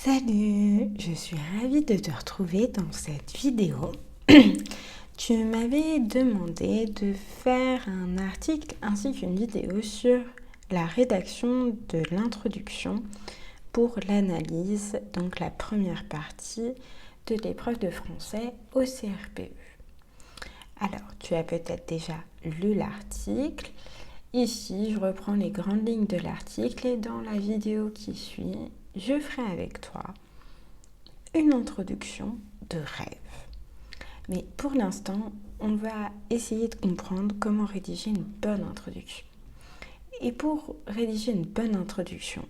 Salut, je suis ravie de te retrouver dans cette vidéo. Tu m'avais demandé de faire un article ainsi qu'une vidéo sur la rédaction de l'introduction pour l'analyse, donc la première partie de l'épreuve de français au CRPE. Alors, tu as peut-être déjà lu l'article. Ici, je reprends les grandes lignes de l'article et dans la vidéo qui suit, je ferai avec toi une introduction de rêve. Mais pour l'instant, on va essayer de comprendre comment rédiger une bonne introduction. Et pour rédiger une bonne introduction,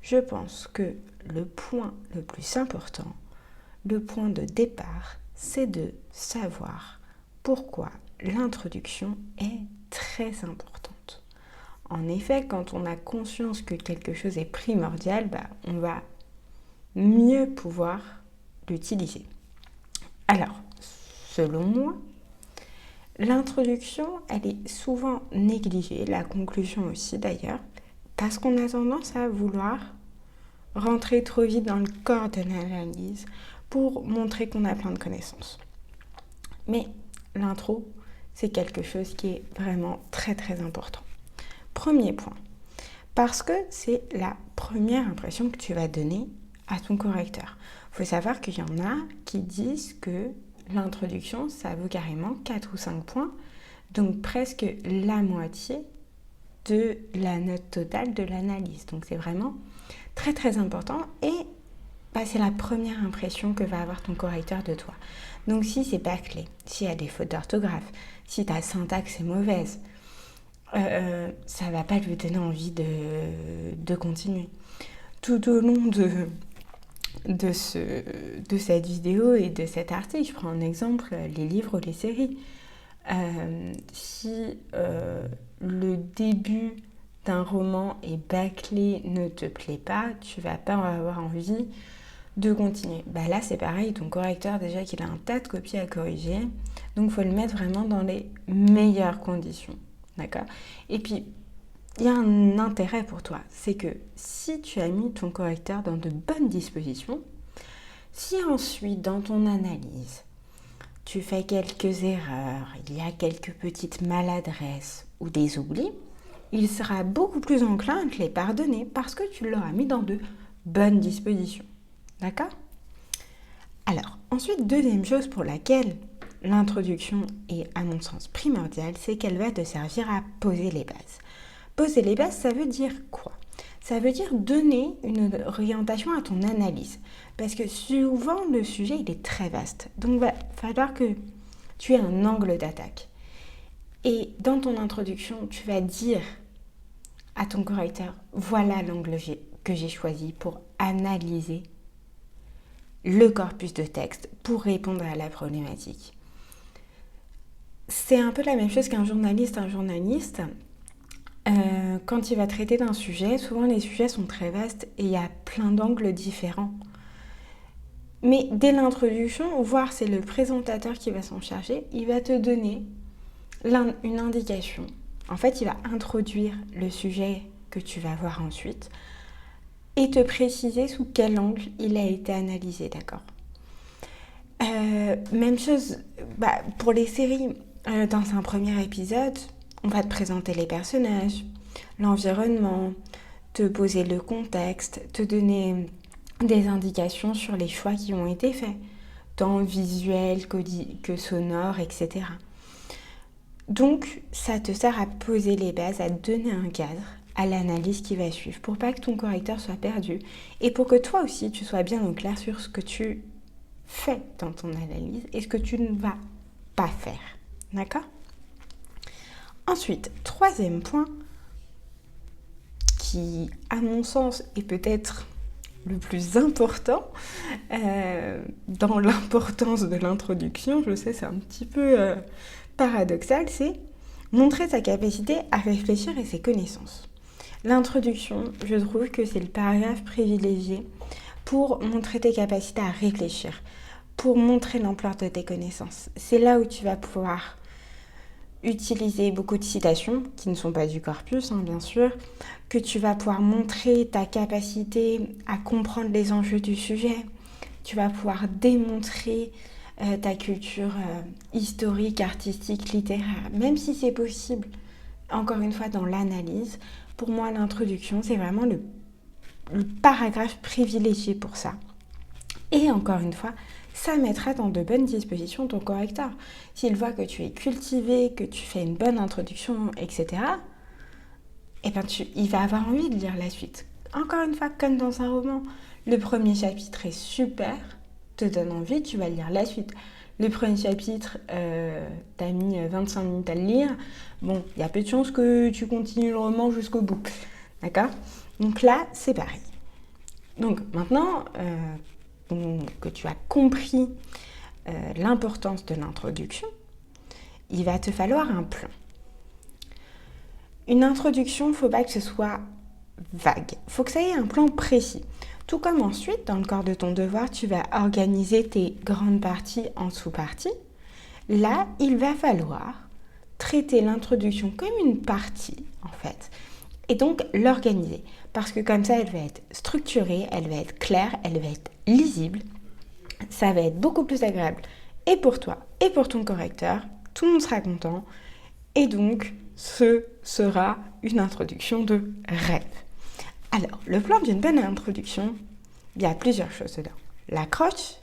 je pense que le point le plus important, le point de départ, c'est de savoir pourquoi l'introduction est très importante. En effet, quand on a conscience que quelque chose est primordial, on va mieux pouvoir l'utiliser. Alors, selon moi, l'introduction, elle est souvent négligée, la conclusion aussi d'ailleurs, parce qu'on a tendance à vouloir rentrer trop vite dans le corps de l'analyse pour montrer qu'on a plein de connaissances. Mais l'intro, c'est quelque chose qui est vraiment très très important. Premier point, parce que c'est la première impression que tu vas donner à ton correcteur. Il faut savoir qu'il y en a qui disent que l'introduction, ça vaut carrément 4 ou 5 points, donc presque la moitié de la note totale de l'analyse. Donc c'est vraiment très très important et c'est la première impression que va avoir ton correcteur de toi. Donc si c'est pas clair, s'il y a des fautes d'orthographe, si ta syntaxe est mauvaise, ça va pas lui donner envie de continuer. Tout au long de cette vidéo et de cet article, je prends en exemple les livres ou les séries. Si le début d'un roman est bâclé, ne te plaît pas, tu vas pas avoir envie de continuer. Là c'est pareil, ton correcteur déjà qu'il a un tas de copies à corriger, donc il faut le mettre vraiment dans les meilleures conditions. D'accord ? Et puis, il y a un intérêt pour toi, c'est que si tu as mis ton correcteur dans de bonnes dispositions, si ensuite dans ton analyse, tu fais quelques erreurs, il y a quelques petites maladresses ou des oublis, il sera beaucoup plus enclin à te les pardonner parce que tu l'auras mis dans de bonnes dispositions. D'accord ? Alors, ensuite, deuxième chose pour laquelle l'introduction est à mon sens primordiale, c'est qu'elle va te servir à poser les bases. Poser les bases, ça veut dire quoi ? Ça veut dire donner une orientation à ton analyse. Parce que souvent, le sujet, il est très vaste. Donc, il va falloir que tu aies un angle d'attaque. Et dans ton introduction, tu vas dire à ton correcteur, voilà l'angle que j'ai choisi pour analyser le corpus de texte, pour répondre à la problématique. C'est un peu la même chose qu'un journaliste. Un journaliste, quand il va traiter d'un sujet, souvent les sujets sont très vastes et il y a plein d'angles différents. Mais dès l'introduction, voire c'est le présentateur qui va s'en charger, il va te donner une indication. En fait, il va introduire le sujet que tu vas voir ensuite et te préciser sous quel angle il a été analysé, d'accord ? Même chose pour les séries. Dans un premier épisode, on va te présenter les personnages, l'environnement, te poser le contexte, te donner des indications sur les choix qui ont été faits, tant visuels que sonores, etc. Donc, ça te sert à poser les bases, à donner un cadre à l'analyse qui va suivre, pour pas que ton correcteur soit perdu et pour que toi aussi, tu sois bien au clair sur ce que tu fais dans ton analyse et ce que tu ne vas pas faire. D'accord ? Ensuite, troisième point, qui, à mon sens, est peut-être le plus important dans l'importance de l'introduction, je sais, c'est un petit peu paradoxal, c'est montrer sa capacité à réfléchir et ses connaissances. L'introduction, je trouve que c'est le paragraphe privilégié pour montrer tes capacités à réfléchir, pour montrer l'ampleur de tes connaissances. C'est là où tu vas pouvoir utiliser beaucoup de citations qui ne sont pas du corpus, bien sûr, que tu vas pouvoir montrer ta capacité à comprendre les enjeux du sujet, tu vas pouvoir démontrer ta culture historique, artistique, littéraire, même si c'est possible, encore une fois, dans l'analyse. Pour moi, l'introduction, c'est vraiment le paragraphe privilégié pour ça. Et encore une fois, ça mettra dans de bonnes dispositions ton correcteur. S'il voit que tu es cultivé, que tu fais une bonne introduction, etc., eh ben il va avoir envie de lire la suite. Encore une fois, comme dans un roman, le premier chapitre est super, te donne envie, tu vas lire la suite. Le premier chapitre, t'as mis 25 minutes à le lire, bon, il y a peu de chances que tu continues le roman jusqu'au bout, d'accord? Donc là, c'est pareil. Donc maintenant que tu as compris l'importance de l'introduction, il va te falloir un plan. Une introduction, il ne faut pas que ce soit vague. Il faut que ça ait un plan précis. Tout comme ensuite, dans le corps de ton devoir, tu vas organiser tes grandes parties en sous-parties. Là, il va falloir traiter l'introduction comme une partie, en fait, et donc l'organiser. Parce que comme ça, elle va être structurée, elle va être claire, elle va être lisible. Ça va être beaucoup plus agréable et pour toi et pour ton correcteur. Tout le monde sera content. Et donc, ce sera une introduction de rêve. Alors, le plan d'une bonne introduction, il y a plusieurs choses dedans. L'accroche,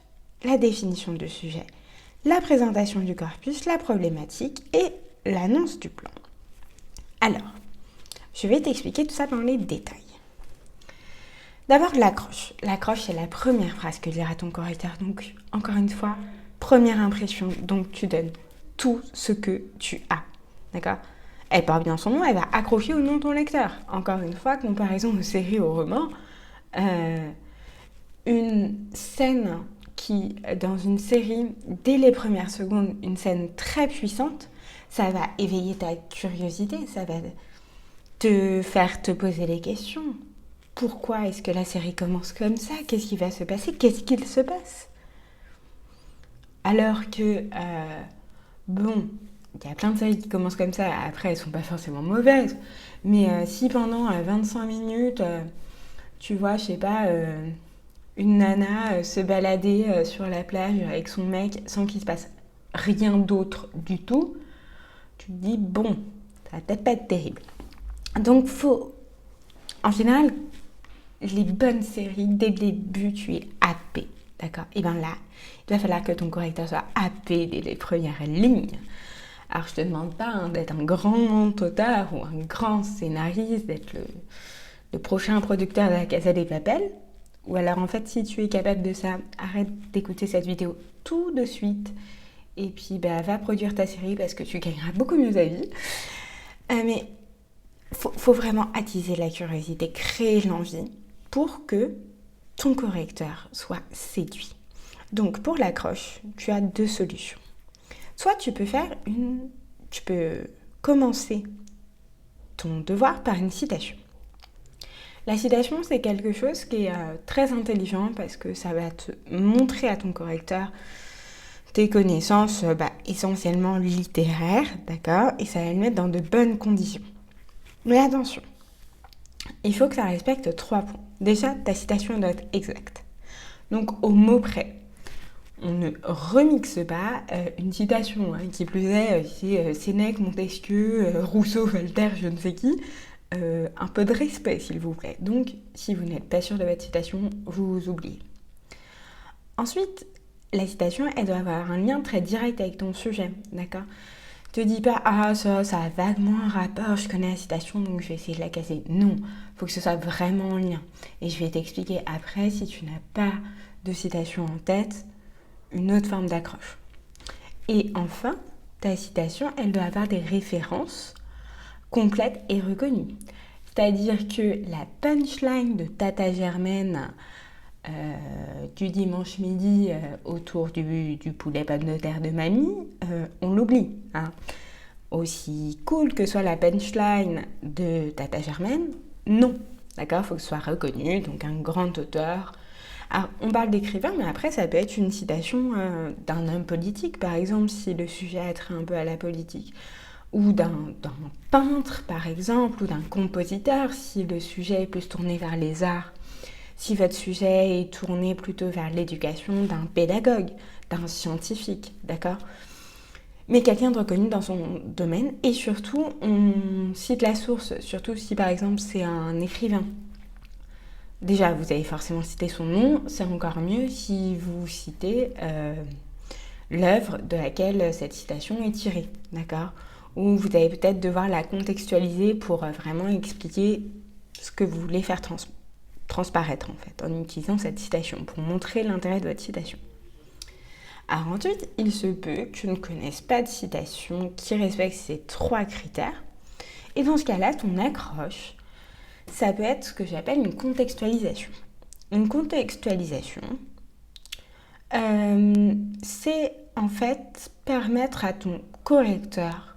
la définition du sujet, la présentation du corpus, la problématique et l'annonce du plan. Alors, je vais t'expliquer tout ça dans les détails. D'abord, l'accroche. L'accroche, c'est la première phrase que lira ton correcteur. Donc, encore une fois, première impression. Donc, tu donnes tout ce que tu as. D'accord ? Elle porte bien son nom, elle va accrocher au nom de ton lecteur. Encore une fois, comparaison aux séries, aux romans, une scène qui, dans une série, dès les premières secondes, une scène très puissante, ça va éveiller ta curiosité, ça va te faire te poser des questions. Pourquoi est-ce que la série commence comme ça ? Qu'est-ce qui va se passer ? Qu'est-ce qu'il se passe ? Alors que, il y a plein de séries qui commencent comme ça, après elles sont pas forcément mauvaises, mais si pendant 25 minutes, tu vois, je sais pas, une nana se balader sur la plage avec son mec sans qu'il se passe rien d'autre du tout, tu te dis, bon, ça va peut-être pas être terrible. Donc en général, les bonnes séries, dès le début, tu es happé, d'accord ? Et bien là, il va falloir que ton correcteur soit happé dès les premières lignes. Alors, je te demande pas d'être un grand auteur ou un grand scénariste, d'être le prochain producteur de la Casa de Papel. Ou alors, en fait, si tu es capable de ça, arrête d'écouter cette vidéo tout de suite. Et puis, va produire ta série parce que tu gagneras beaucoup mieux ta vie. Mais faut vraiment attiser la curiosité, créer l'envie pour que ton correcteur soit séduit. Donc, pour l'accroche, tu as deux solutions. Soit tu peux commencer ton devoir par une citation. La citation, c'est quelque chose qui est très intelligent parce que ça va te montrer à ton correcteur tes connaissances essentiellement littéraires, d'accord ? Et ça va le mettre dans de bonnes conditions. Mais attention, il faut que ça respecte 3 points. Déjà, ta citation doit être exacte. Donc, au mot près. On ne remixe pas une citation, qui plus est, c'est Sénèque, Montesquieu, Rousseau, Voltaire, je ne sais qui. Un peu de respect, s'il vous plaît. Donc, si vous n'êtes pas sûr de votre citation, vous oubliez. Ensuite, la citation, elle doit avoir un lien très direct avec ton sujet, d'accord ? Te dis pas, ça a vaguement un rapport, je connais la citation, donc je vais essayer de la casser. Non, il faut que ce soit vraiment en lien. Et je vais t'expliquer après, si tu n'as pas de citation en tête, une autre forme d'accroche. Et enfin, ta citation, elle doit avoir des références complètes et reconnues. C'est-à-dire que la punchline de Tata Germaine du dimanche midi autour du poulet pomme de terre de mamie, on l'oublie. Aussi cool que soit la punchline de Tata Germaine, non. D'accord ? Il faut que ce soit reconnu, donc un grand auteur. Alors, on parle d'écrivain, mais après, ça peut être une citation d'un homme politique, par exemple, si le sujet a trait un peu à la politique. ou d'un peintre par exemple, ou d'un compositeur, si le sujet est plus tourné vers les arts, si votre sujet est tourné plutôt vers l'éducation, d'un pédagogue, d'un scientifique, d'accord ? Mais quelqu'un de reconnu dans son domaine, et surtout, on cite la source, surtout si par exemple c'est un écrivain. Déjà, vous avez forcément cité son nom, c'est encore mieux si vous citez l'œuvre de laquelle cette citation est tirée, d'accord ? Ou vous allez peut-être devoir la contextualiser pour vraiment expliquer ce que vous voulez faire transparaître en fait, en utilisant cette citation, pour montrer l'intérêt de votre citation. Alors ensuite, il se peut que tu ne connaisses pas de citation qui respecte ces 3 critères. Et dans ce cas-là, ton accroche, ça peut être ce que j'appelle une contextualisation. Une contextualisation, c'est en fait permettre à ton correcteur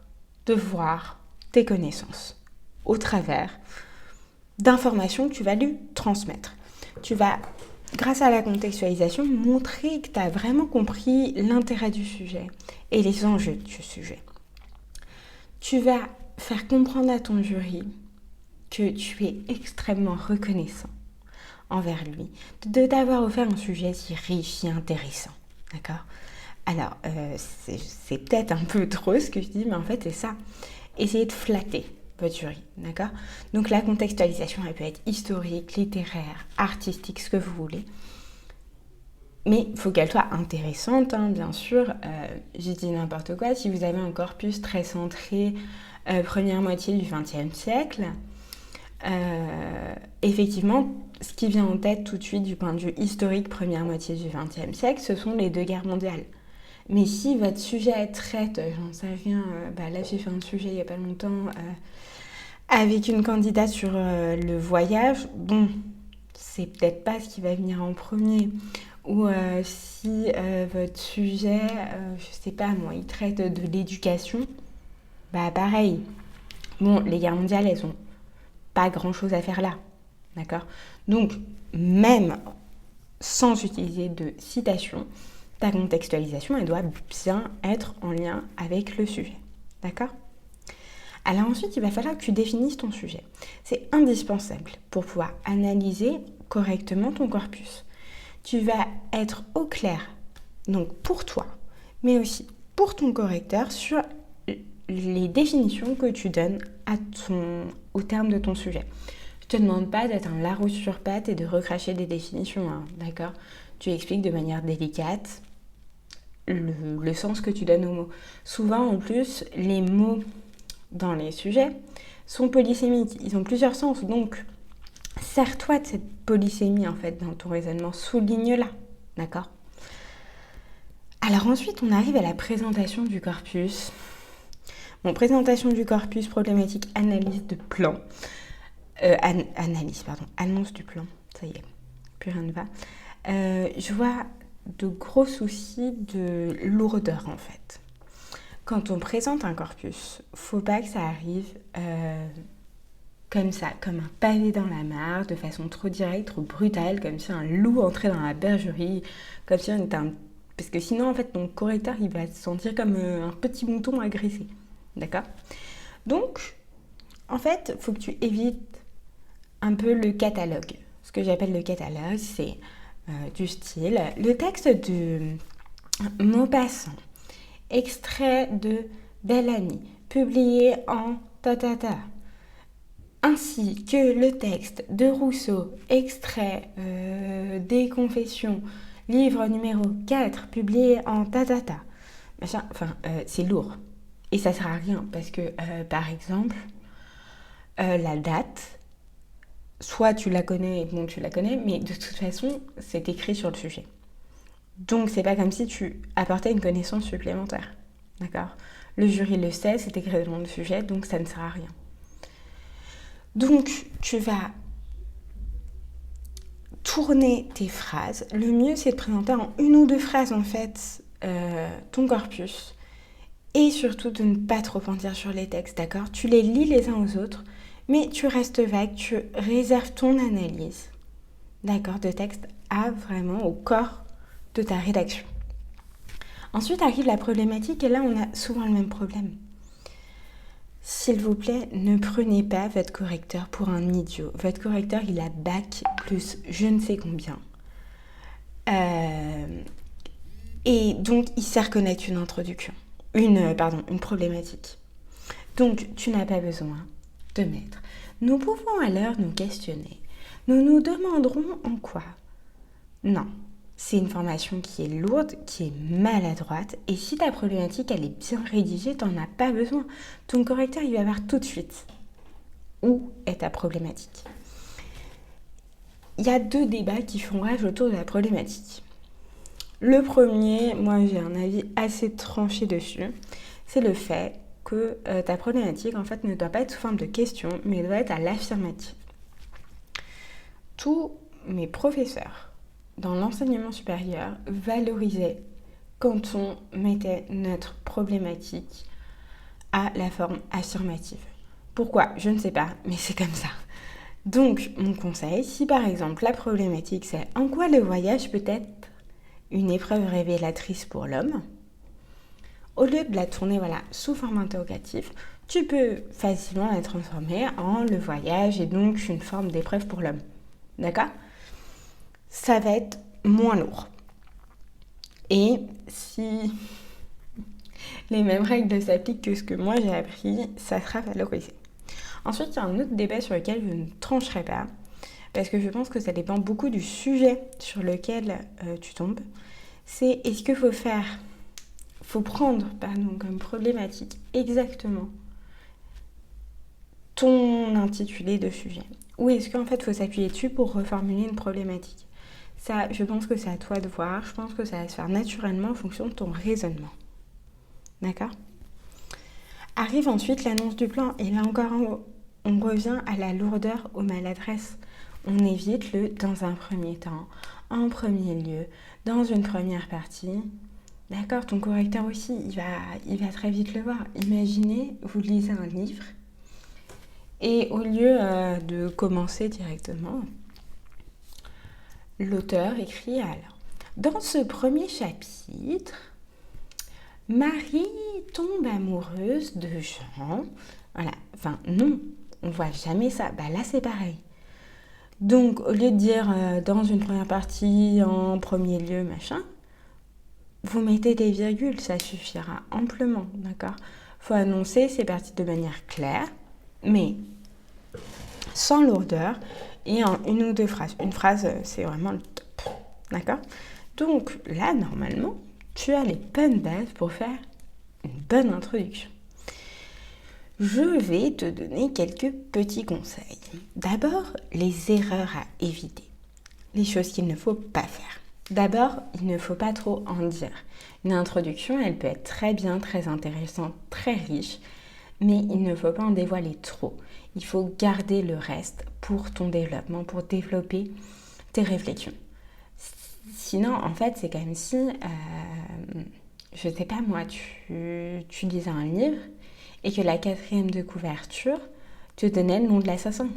de voir tes connaissances au travers d'informations que tu vas lui transmettre. Tu vas, grâce à la contextualisation, montrer que tu as vraiment compris l'intérêt du sujet et les enjeux du sujet. Tu vas faire comprendre à ton jury que tu es extrêmement reconnaissant envers lui de t'avoir offert un sujet si riche, si intéressant. D'accord ? Alors, c'est peut-être un peu trop ce que je dis, mais en fait, c'est ça. Essayez de flatter votre jury, d'accord ? Donc, la contextualisation, elle peut être historique, littéraire, artistique, ce que vous voulez. Mais il faut qu'elle soit intéressante, hein, bien sûr. J'ai dit n'importe quoi. Si vous avez un corpus très centré, première moitié du XXe siècle, effectivement, ce qui vient en tête tout de suite du point de vue historique, première moitié du XXe siècle, ce sont les 2 guerres mondiales. Mais si votre sujet traite, j'en sais rien, là j'ai fait un sujet il n'y a pas longtemps avec une candidate sur le voyage, bon, c'est peut-être pas ce qui va venir en premier. Ou si votre sujet, je sais pas moi, il traite de l'éducation, pareil. Bon, les guerres mondiales, elles ont pas grand-chose à faire là, d'accord ? Donc, même sans utiliser de citation, ta contextualisation, elle doit bien être en lien avec le sujet, d'accord ? Alors ensuite, il va falloir que tu définisses ton sujet. C'est indispensable pour pouvoir analyser correctement ton corpus. Tu vas être au clair, donc pour toi, mais aussi pour ton correcteur, sur les définitions que tu donnes au terme de ton sujet. Je ne te demande pas d'être un Larousse sur pattes et de recracher des définitions, hein, d'accord ? Tu expliques de manière délicate le sens que tu donnes aux mots. Souvent, en plus, les mots dans les sujets sont polysémiques. Ils ont plusieurs sens, donc sers-toi de cette polysémie, en fait, dans ton raisonnement. Souligne-la, d'accord ? Alors ensuite, on arrive à la présentation du corpus. Bon, présentation du corpus, problématique, analyse de plan. Annonce du plan. Ça y est, plus rien ne va. Je vois de gros soucis de lourdeur, en fait. Quand on présente un corpus, faut pas que ça arrive comme ça, comme un pavé dans la mare, de façon trop directe, trop brutale, comme si un loup entrait dans la bergerie, comme si on était un... Parce que sinon, en fait, ton correcteur, il va se sentir comme un petit mouton agressé. D'accord ? Donc, en fait, il faut que tu évites un peu le catalogue. Ce que j'appelle le catalogue, c'est du style le texte de Maupassant, extrait de Bellamy, publié en ta-ta-ta, ainsi que le texte de Rousseau, extrait des Confessions, livre numéro 4, publié en ta-ta-ta. C'est lourd. Et ça sert à rien parce que, par exemple, la date, soit tu la connais, bon tu la connais, mais de toute façon, c'est écrit sur le sujet. Donc, c'est pas comme si tu apportais une connaissance supplémentaire. D'accord ? Le jury le sait, c'est écrit dans le sujet, donc ça ne sert à rien. Donc, tu vas tourner tes phrases. Le mieux, c'est de présenter en 1 ou 2 phrases, en fait, ton corpus. Et surtout, de ne pas trop en dire sur les textes, d'accord ? Tu les lis les uns aux autres, mais tu restes vague, tu réserves ton analyse, d'accord, de texte vraiment au corps de ta rédaction. Ensuite arrive la problématique, et là, on a souvent le même problème. S'il vous plaît, ne prenez pas votre correcteur pour un idiot. Votre correcteur, il a bac plus je ne sais combien. Et donc, il sait reconnaître une introduction. Une problématique. Donc, tu n'as pas besoin de mettre. Nous pouvons alors nous questionner. Nous nous demanderons en quoi. Non, c'est une formation qui est lourde, qui est maladroite. Et si ta problématique, elle est bien rédigée, tu n'en as pas besoin. Ton correcteur, il va voir tout de suite où est ta problématique. Il y a 2 débats qui font rage autour de la problématique. Le premier, moi j'ai un avis assez tranché dessus, c'est le fait que ta problématique en fait ne doit pas être sous forme de question, mais doit être à l'affirmative. Tous mes professeurs dans l'enseignement supérieur valorisaient quand on mettait notre problématique à la forme affirmative. Pourquoi ? Je ne sais pas, mais c'est comme ça. Donc, mon conseil, si par exemple la problématique c'est en quoi le voyage peut être une épreuve révélatrice pour l'homme, au lieu de la tourner sous forme interrogative, tu peux facilement la transformer en le voyage et donc une forme d'épreuve pour l'homme. D'accord ? Ça va être moins lourd. Et si les mêmes règles s'appliquent que ce que moi j'ai appris, ça sera valorisé. Ensuite, il y a un autre débat sur lequel je ne trancherai pas, parce que je pense que ça dépend beaucoup du sujet sur lequel tu tombes. C'est est-ce qu'il faut prendre comme problématique exactement ton intitulé de sujet, ou est-ce qu'en fait il faut s'appuyer dessus pour reformuler une problématique. Ça, je pense que c'est à toi de voir, je pense que ça va se faire naturellement en fonction de ton raisonnement. D'accord ? Arrive ensuite l'annonce du plan, et là encore on revient à la lourdeur, aux maladresses. On évite le dans un premier temps, en premier lieu, dans une première partie. D'accord, ton correcteur aussi, il va très vite le voir. Imaginez, vous lisez un livre et au lieu de commencer directement, l'auteur écrit alors. Dans ce premier chapitre, Marie tombe amoureuse de Jean. Voilà, enfin non, on voit jamais ça. Là c'est pareil. Donc au lieu de dire dans une première partie, en premier lieu, machin, vous mettez des virgules, ça suffira amplement, d'accord ? Faut annoncer ces parties de manière claire, mais sans lourdeur et en une ou 2 phrases. Une phrase, c'est vraiment le top, d'accord ? Donc là, normalement, tu as les bonnes bases pour faire une bonne introduction. Je vais te donner quelques petits conseils. D'abord, les erreurs à éviter, les choses qu'il ne faut pas faire. D'abord, il ne faut pas trop en dire. Une introduction, elle peut être très bien, très intéressante, très riche, mais il ne faut pas en dévoiler trop. Il faut garder le reste pour ton développement, pour développer tes réflexions. Sinon, en fait, c'est comme si, je sais pas moi, tu lisais un livre et que la 4e de couverture te donnait le nom de l'assassin.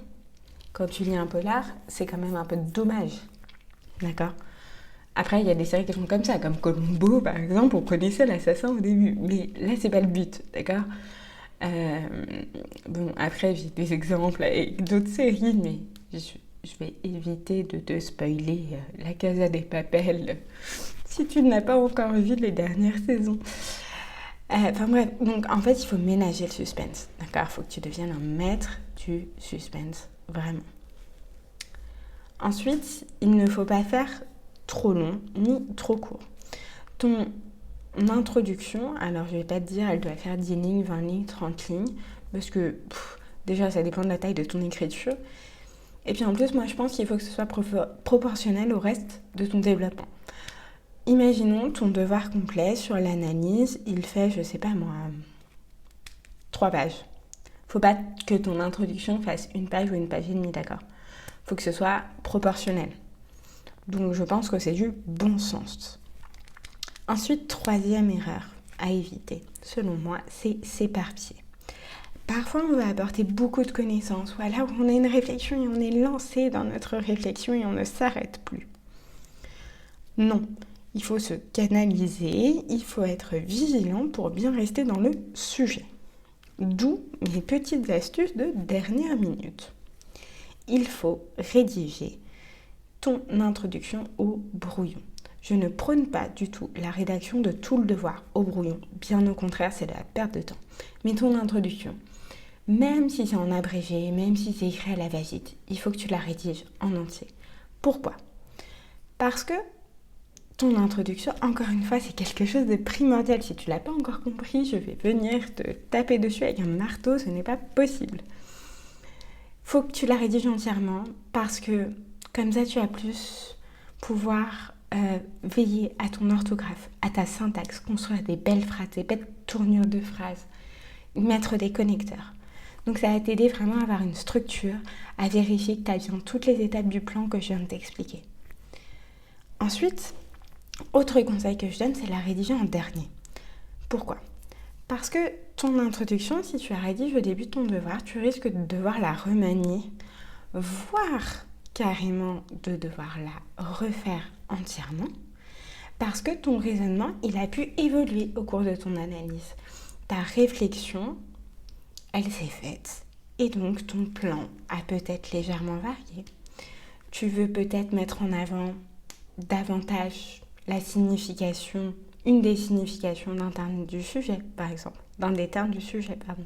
Quand tu lis un polar, c'est quand même un peu dommage. D'accord ? Après, il y a des séries qui sont comme ça, comme Columbo, par exemple, on connaissait l'assassin au début. Mais là, c'est pas le but, d'accord ? Bon, après, j'ai des exemples avec d'autres séries, mais je vais éviter de te spoiler La Casa de Papel si tu n'as pas encore vu les dernières saisons. Enfin bref, donc en fait, il faut ménager le suspense, d'accord ? Il faut que tu deviennes un maître du suspense, vraiment. Ensuite, il ne faut pas faire trop long ni trop court. Ton introduction, alors je vais pas te dire elle doit faire 10 lignes, 20 lignes, 30 lignes, parce que déjà ça dépend de la taille de ton écriture. Et puis en plus, moi je pense qu'il faut que ce soit proportionnel au reste de ton développement. Imaginons ton devoir complet sur l'analyse, il fait, je sais pas moi, 3 pages. Faut pas que ton introduction fasse 1 page ou 1 page et demie, d'accord ? Faut que ce soit proportionnel. Donc je pense que c'est du bon sens. Ensuite, 3e erreur à éviter, selon moi, c'est s'éparpiller. Parfois, on va apporter beaucoup de connaissances, ou alors on a une réflexion et on est lancé dans notre réflexion et on ne s'arrête plus. Non, il faut se canaliser, il faut être vigilant pour bien rester dans le sujet. D'où mes petites astuces de dernière minute. Il faut rédiger ton introduction au brouillon. Je ne prône pas du tout la rédaction de tout le devoir au brouillon. Bien au contraire, c'est de la perte de temps. Mais ton introduction, même si c'est en abrégé, même si c'est écrit à la va-vite, il faut que tu la rédiges en entier. Pourquoi ? Parce que ton introduction, encore une fois, c'est quelque chose de primordial. Si tu ne l'as pas encore compris, je vais venir te taper dessus avec un marteau, ce n'est pas possible. Faut que tu la rédiges entièrement parce que comme ça, tu vas plus pouvoir veiller à ton orthographe, à ta syntaxe, construire des belles phrases, des belles tournures de phrases, mettre des connecteurs. Donc ça va t'aider vraiment à avoir une structure, à vérifier que tu as bien toutes les étapes du plan que je viens de t'expliquer. Ensuite, autre conseil que je donne, c'est la rédiger en dernier. Pourquoi ? Parce que ton introduction, si tu la rédiges au début de ton devoir, tu risques de devoir la remanier, voire carrément de devoir la refaire entièrement, parce que ton raisonnement, il a pu évoluer au cours de ton analyse. Ta réflexion, elle s'est faite, et donc ton plan a peut-être légèrement varié. Tu veux peut-être mettre en avant davantage la signification, une des significations d'un terme du sujet, par exemple, d'un des termes du sujet, pardon.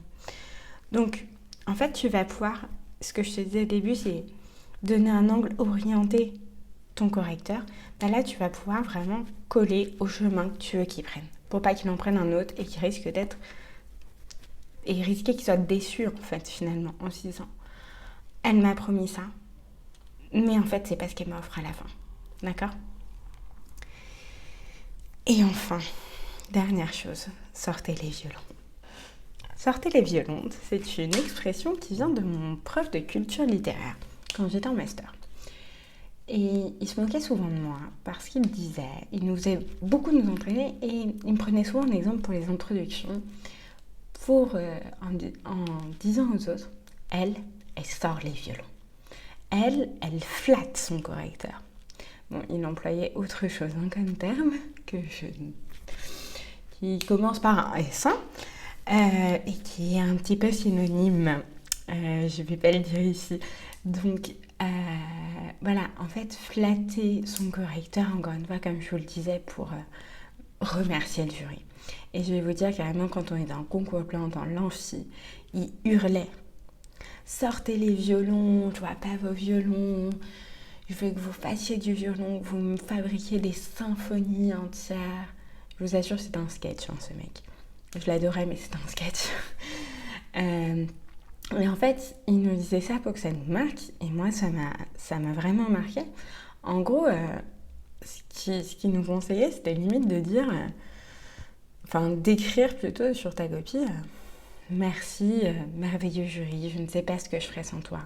Donc, en fait, tu vas pouvoir, ce que je te disais au début, c'est donner un angle orienté ton correcteur. Ben là, tu vas pouvoir vraiment coller au chemin que tu veux qu'il prenne, pour pas qu'il en prenne un autre et qu'il risque d'être, et risquer qu'il soit déçu, en fait, finalement, en se disant, elle m'a promis ça, mais en fait, c'est pas ce qu'elle m'offre à la fin. D'accord ? Et enfin, dernière chose, sortez les violons. Sortez les violons, c'est une expression qui vient de mon prof de culture littéraire, quand j'étais en master. Et il se moquait souvent de moi, parce qu'il disait, il nous faisait beaucoup nous entraîner, et il me prenait souvent en exemple pour les introductions, en disant aux autres, elle sort les violons. Elle flatte son correcteur. Bon, il employait autre chose comme terme, qui commence par un S, et qui est un petit peu synonyme. Je ne vais pas le dire ici. Donc, voilà, en fait, flatter son correcteur, encore une fois, comme je vous le disais, pour remercier le jury. Et je vais vous dire carrément, quand on est dans un concours blanc, dans l'amphi, il hurlait. Sortez les violons, je vois pas vos violons. Je veux que vous fassiez du violon, que vous me fabriquiez des symphonies entières. Je vous assure, c'est un sketch, ce mec. Je l'adorais, mais c'est un sketch. Et en fait, il nous disait ça pour que ça nous marque. Et moi, ça m'a vraiment marqué. En gros, ce qu'il nous conseillait, c'était limite de dire... d'écrire plutôt sur ta copie... Merci, merveilleux jury, je ne sais pas ce que je ferais sans toi.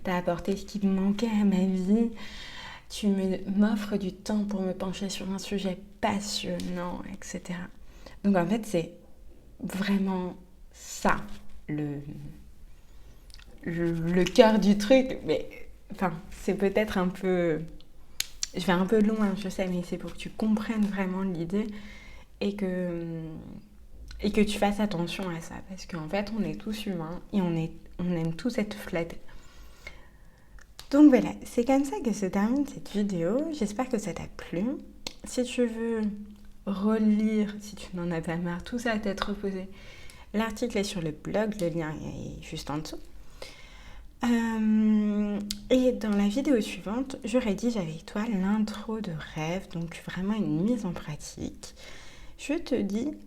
T'as apporté ce qui me manquait à ma vie. Tu m'offres du temps pour me pencher sur un sujet passionnant, etc. Donc en fait, c'est vraiment ça, le cœur du truc. Mais c'est peut-être un peu... Je vais un peu loin, je sais, mais c'est pour que tu comprennes vraiment l'idée et que tu fasses attention à ça, parce qu'en fait, on est tous humains et on aime tous être flattés. Donc voilà, c'est comme ça que se termine cette vidéo. J'espère que ça t'a plu. Si tu veux relire, si tu n'en as pas marre, tout ça à t'être reposé, l'article est sur le blog, le lien est juste en dessous. Et dans la vidéo suivante, je rédige avec toi l'intro de rêve, donc vraiment une mise en pratique. Je te dis